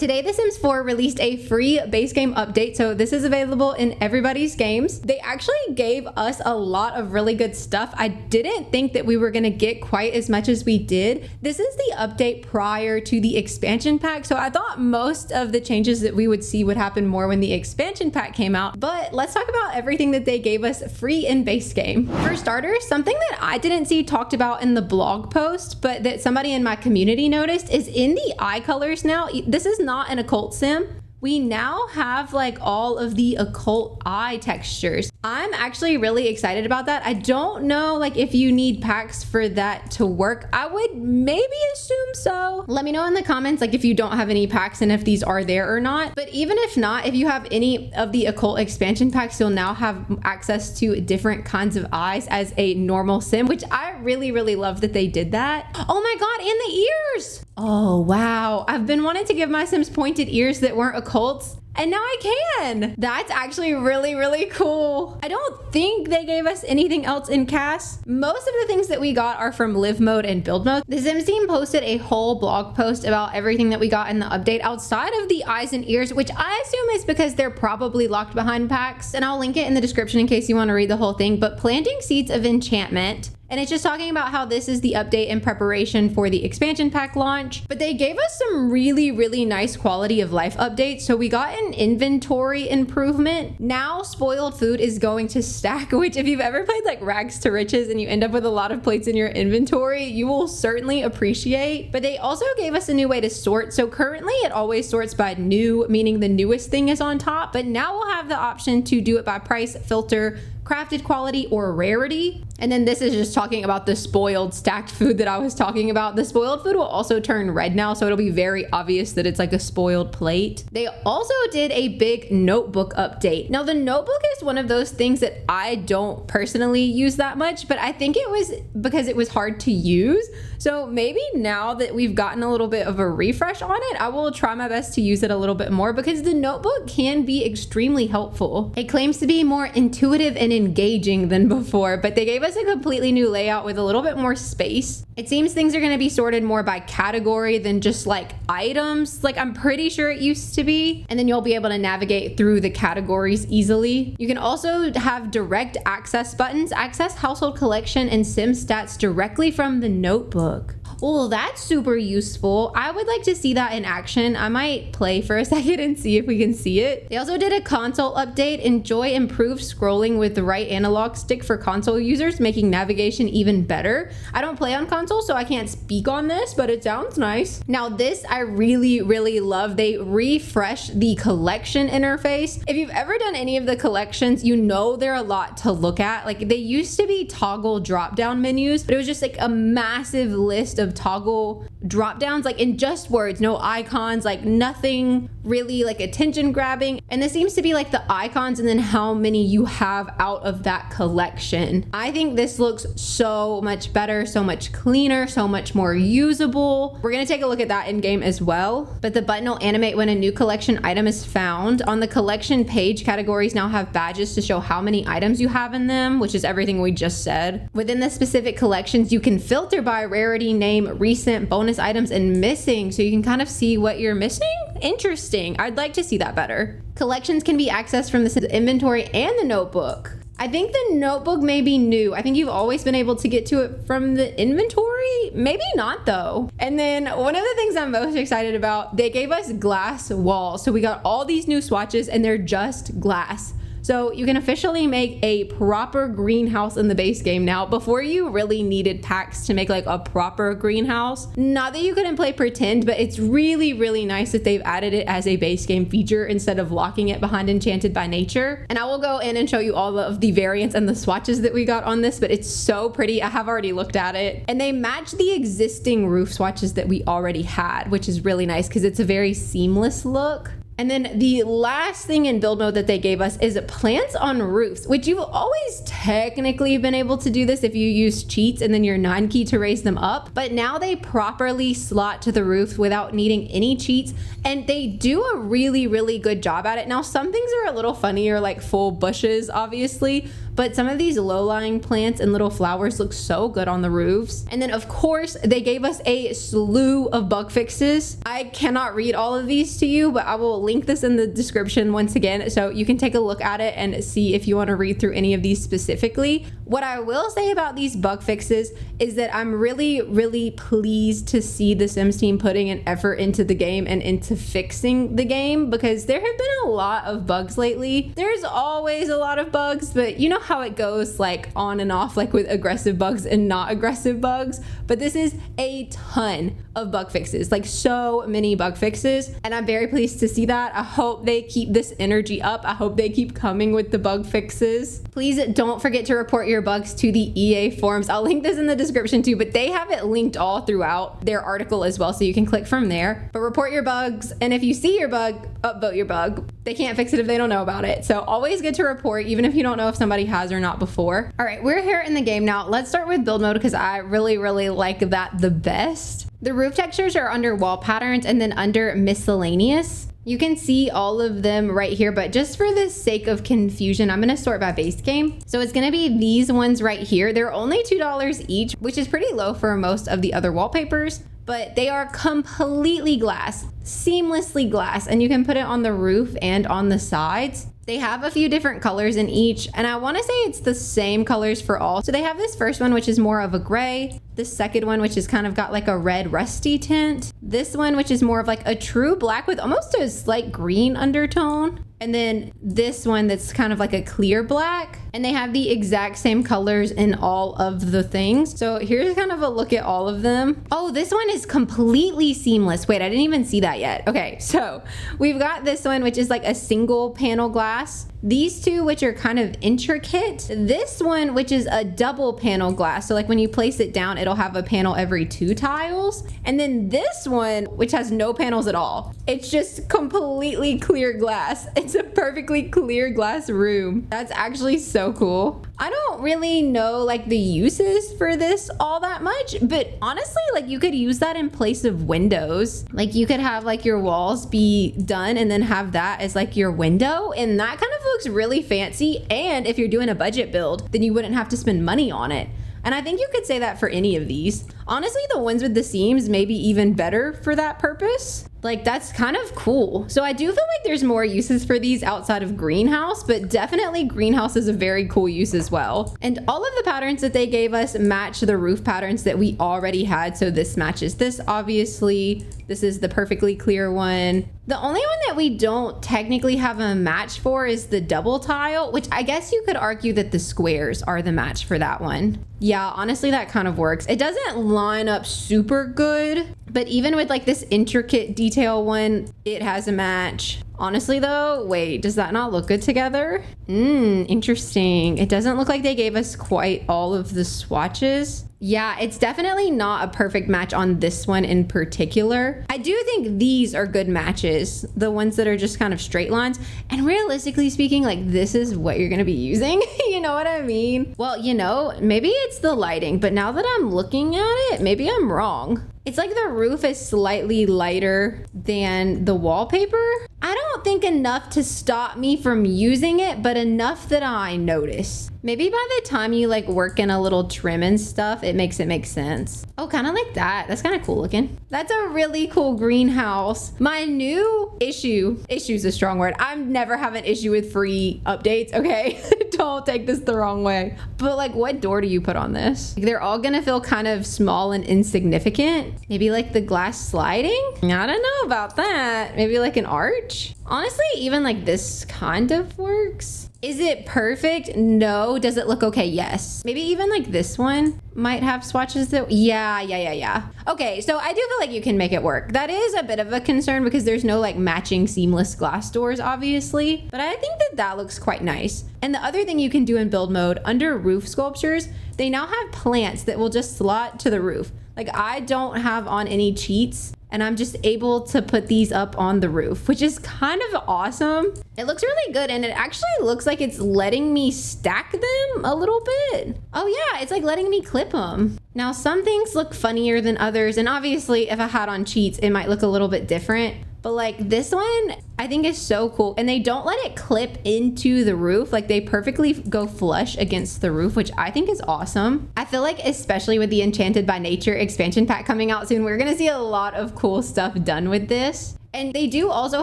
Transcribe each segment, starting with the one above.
Today, The Sims 4 released a free base game update, so this is available in everybody's games. They actually gave us a lot of really good stuff. I didn't think that we were gonna get quite as much as we did. This is the update prior to the expansion pack, so I thought most of the changes that we would see would happen more when the expansion pack came out. But let's talk about everything that they gave us free in base game. For starters, something that I didn't see talked about in the blog post, but that somebody in my community noticed, is in the eye colors now. This is not an occult sim. We now have like all of the occult eye textures. I'm actually really excited about that. I don't know like if you need packs for that to work. I would maybe assume so. Let me know in the comments like if you don't have any packs and if these are there or not. But even if not, if you have any of the occult expansion packs, you'll now have access to different kinds of eyes as a normal sim, which I really love that they did that. Oh my god, and the ears! Oh wow, I've been wanting to give my Sims pointed ears that weren't occults, and now I can. That's actually really cool. I don't think they gave us anything else in cast. Most of the things that we got are from live mode and build mode. The Sims team posted a whole blog post about everything that we got in the update outside of the eyes and ears, which I assume is because they're probably locked behind packs, and I'll link it in the description in case you want to read the whole thing. But planting seeds of enchantment, and it's just talking about how this is the update in preparation for the expansion pack launch. But they gave us some really nice quality of life updates. So we got an inventory improvement. Now spoiled food is going to stack, which if you've ever played like Rags to Riches and you end up with a lot of plates in your inventory, you will certainly appreciate. But they also gave us a new way to sort. So currently it always sorts by new, meaning the newest thing is on top. But now we'll have the option to do it by price, filter, crafted quality, or rarity. And then this is just talking about the spoiled stacked food that I was talking about. The spoiled food will also turn red now, so it'll be very obvious that it's like a spoiled plate. They also did a big notebook update. Now the notebook is one of those things that I don't personally use that much, but I think it was because it was hard to use. So maybe now that we've gotten a little bit of a refresh on it, I will try my best to use it a little bit more because the notebook can be extremely helpful. It claims to be more intuitive and engaging than before, but they gave us a completely new layout with a little bit more space. It seems things are going to be sorted more by category than just like items, like I'm pretty sure it used to be. And then you'll be able to navigate through the categories easily. You can also have direct access buttons, access household collection and sim stats directly from the notebook. Oh, that's super useful. I would like to see that in action. I might play for a second and see if we can see it. They also did a console update. Enjoy improved scrolling with the right analog stick for console users, making navigation even better. I don't play on console, so I can't speak on this, but it sounds nice. Now this I really love. They refreshed the collection interface. If you've ever done any of the collections, you know they're a lot to look at. Like they used to be toggle drop-down menus, but it was just like a massive list of toggle drop downs, like in just words, no icons, like nothing really like attention grabbing. And this seems to be like the icons and then how many you have out of that collection. I think this looks so much better, so much cleaner, so much more usable. We're gonna take a look at that in game as well. But the button will animate when a new collection item is found. On the collection page, categories now have badges to show how many items you have in them, which is everything we just said. Within the specific collections, you can filter by rarity, name, recent, bonus items, and missing, so you can kind of see what you're missing. Interesting. I'd like to see that better. Collections can be accessed from the inventory and the notebook. I think the notebook may be new. I think you've always been able to get to it from the inventory. Maybe not though. And then one of the things I'm most excited about, they gave us glass walls. So we got all these new swatches and they're just glass. So you can officially make a proper greenhouse in the base game now. Before you really needed packs to make like a proper greenhouse. Not that you couldn't play pretend, but it's really nice that they've added it as a base game feature instead of locking it behind Enchanted by Nature. And I will go in and show you all of the variants and the swatches that we got on this, but it's so pretty. I have already looked at it. And they match the existing roof swatches that we already had, which is really nice because it's a very seamless look. And then the last thing in build mode that they gave us is plants on roofs, which you've always technically been able to do this if you use cheats and then your 9 key to raise them up. But now they properly slot to the roof without needing any cheats. And they do a really good job at it. Now, some things are a little funnier, like full bushes, obviously. but some of these low-lying plants and little flowers look so good on the roofs. And then of course, they gave us a slew of bug fixes. I cannot read all of these to you, but I will link this in the description once again, so you can take a look at it and see if you want to read through any of these specifically. What I will say about these bug fixes is that I'm really, really pleased to see the Sims team putting an effort into the game and into fixing the game, because there have been a lot of bugs lately. There's always a lot of bugs, but you know how it goes, like on and off, like with aggressive bugs and not aggressive bugs. But this is a ton of bug fixes, like so many bug fixes, and I'm very pleased to see that. I hope they keep this energy up. I hope they keep coming with the bug fixes. Please don't forget to report your bugs to the EA forums. I'll link this in the description too, but they have it linked all throughout their article as well, so you can click from there. But report your bugs, and if you see your bug, upvote your bug. They can't fix it if they don't know about it, so always good to report, even if you don't know if somebody has or not before. All right, we're here in the game now. Let's start with build mode, because I really, really like that the best. The roof textures are under wall patterns, and then under miscellaneous. You can see all of them right here, but just for the sake of confusion, I'm gonna sort by base game. So it's gonna be these ones right here. They're only $2 each, which is pretty low for most of the other wallpapers, but they are completely glass, seamlessly glass, and you can put it on the roof and on the sides. They have a few different colors in each, and I want to say it's the same colors for all. So they have this first one, which is more of a gray. The second one, which is kind of got like a red rusty tint. This one, which is more of like a true black with almost a slight green undertone. And then this one that's kind of like a clear black. And they have the exact same colors in all of the things. So here's kind of a look at all of them. Oh, this one is completely seamless. Wait, I didn't even see that yet. Okay, so we've got this one, which is like a single panel glass. These two, which are kind of intricate. This one, which is a double panel glass. So like when you place it down, it'll have a panel every 2 tiles. And then this one, which has no panels at all. It's just completely clear glass. It's a perfectly clear glass room. That's actually so cool. I don't really know like the uses for this all that much, but honestly, like you could use that in place of windows. Like you could have like your walls be done and then have that as like your window, and that kind of looks really fancy. And if you're doing a budget build, then you wouldn't have to spend money on it. And I think you could say that for any of these. Honestly, the ones with the seams may be even better for that purpose. Like that's kind of cool. So I do feel like there's more uses for these outside of greenhouse, but definitely greenhouse is a very cool use as well. And all of the patterns that they gave us match the roof patterns that we already had. So this matches this, obviously. This is the perfectly clear one. The only one that we don't technically have a match for is the double tile, which I guess you could argue that the squares are the match for that one. Yeah, honestly, that kind of works. It doesn't line up super good, but even with like this intricate detail one, it has a match. Honestly though, wait, does that not look good together? Interesting. It doesn't look like they gave us quite all of the swatches. Yeah, it's definitely not a perfect match on this one in particular. I do think these are good matches, the ones that are just kind of straight lines. And realistically speaking, like this is what you're gonna be using. You know what I mean? Well, you know, maybe it's the lighting, but now that I'm looking at it, maybe I'm wrong. It's like the roof is slightly lighter than the wallpaper. I don't think enough to stop me from using it, but enough that I notice. Maybe by the time you like work in a little trim and stuff, it makes it make sense. Oh, kind of like that. That's kind of cool looking. That's a really cool greenhouse. My new issue's a strong word. I'm never have an issue with free updates, okay? Don't take this the wrong way. But like, what door do you put on this? Like, they're all gonna feel kind of small and insignificant. Maybe like the glass sliding? I don't know about that. Maybe like an arch? Honestly, even like this kind of works. Is it perfect? No. Does it look okay? Yes. Maybe even like this one might have swatches though. Yeah. Okay, so I do feel like you can make it work. That is a bit of a concern because there's no like matching seamless glass doors, obviously, but I think that that looks quite nice. And the other thing you can do in build mode, under roof sculptures, they now have plants that will just slot to the roof. Like I don't have on any cheats, and I'm just able to put these up on the roof, which is kind of awesome. It looks really good, and it actually looks like it's letting me stack them a little bit. Oh yeah, it's like letting me clip them. Now some things look funnier than others, and obviously if I had on cheats, it might look a little bit different. But like this one, I think is so cool. And they don't let it clip into the roof. Like they perfectly go flush against the roof, which I think is awesome. I feel like especially with the Enchanted by Nature expansion pack coming out soon, we're gonna see a lot of cool stuff done with this. And they do also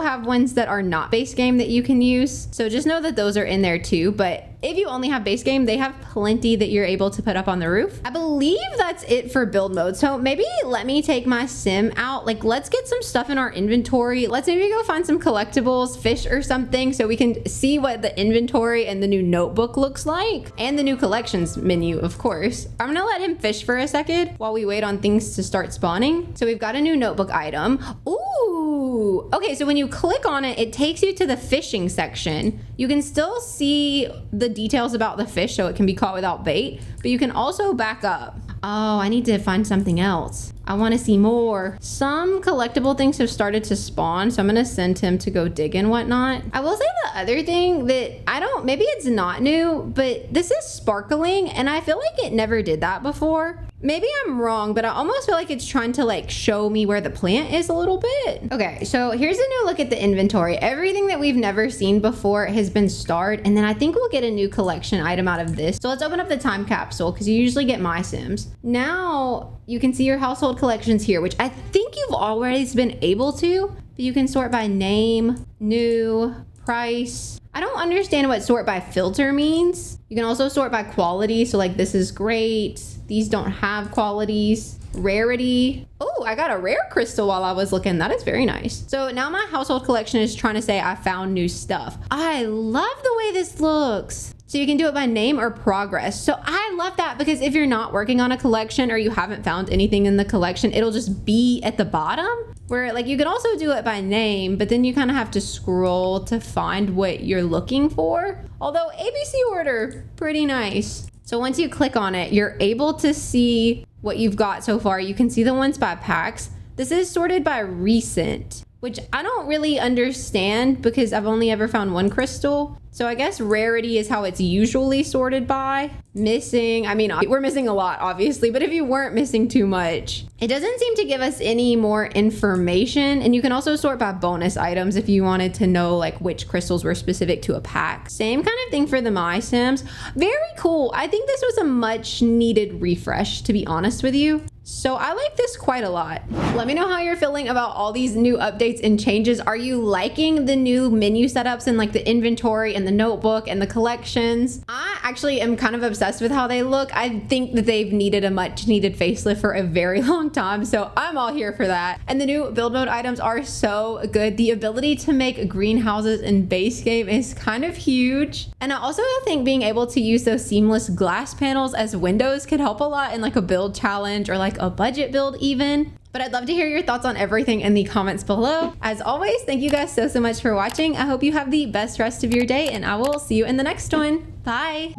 have ones that are not base game that you can use. So just know that those are in there too. But if you only have base game, they have plenty that you're able to put up on the roof. I believe that's it for build mode. So maybe let me take my sim out. Like let's get some stuff in our inventory. Let's maybe go find some collectibles, fish or something, so we can see what the inventory and the new notebook looks like. And the new collections menu, of course. I'm gonna let him fish for a second while we wait on things to start spawning. So we've got a new notebook item. Ooh, okay, so when you click on it, it takes you to the fishing section. You can still see the details about the fish, so it can be caught without bait, but you can also back up. Oh, I need to find something else. I want to see more. Some collectible things have started to spawn, so I'm gonna send him to go dig and whatnot. I will say the other thing that maybe it's not new, but this is sparkling, and I feel like it never did that before. Maybe I'm wrong, but I almost feel like it's trying to like show me where the plant is a little bit. Okay, so here's a new look at the inventory. Everything that we've never seen before has been starred, and then I think we'll get a new collection item out of this. So let's open up the time capsule because you usually get My Sims. Now you can see your household collections here, which I think you've always been able to, but you can sort by name, new, price. I don't understand what sort by filter means. You can also sort by quality. So like this is great. These don't have qualities. Rarity. Oh, I got a rare crystal while I was looking. That is very nice. So now my household collection is trying to say I found new stuff. I love the way this looks. So you can do it by name or progress. So I love that because if you're not working on a collection or you haven't found anything in the collection, it'll just be at the bottom. Where like you can also do it by name, but then you kind of have to scroll to find what you're looking for. Although ABC order, pretty nice. So once you click on it, you're able to see what you've got so far. You can see the ones by packs. This is sorted by recent, which I don't really understand because I've only ever found one crystal. So I guess rarity is how it's usually sorted by. Missing, I mean, we're missing a lot, obviously, but if you weren't missing too much, it doesn't seem to give us any more information. And you can also sort by bonus items if you wanted to know like which crystals were specific to a pack. Same kind of thing for the My Sims. Very cool. I think this was a much needed refresh, to be honest with you. So I like this quite a lot. Let me know how you're feeling about all these new updates and changes. Are you liking the new menu setups and like the inventory and the notebook and the collections? I actually am kind of obsessed with how they look. I think that they've needed a much needed facelift for a very long time, so I'm all here for that. And the new build mode items are so good. The ability to make greenhouses in base game is kind of huge. And I also think being able to use those seamless glass panels as windows could help a lot in like a build challenge or like a budget build even. But I'd love to hear your thoughts on everything in the comments below. As always, thank you guys so much for watching. I hope you have the best rest of your day, and I will see you in the next one. Bye.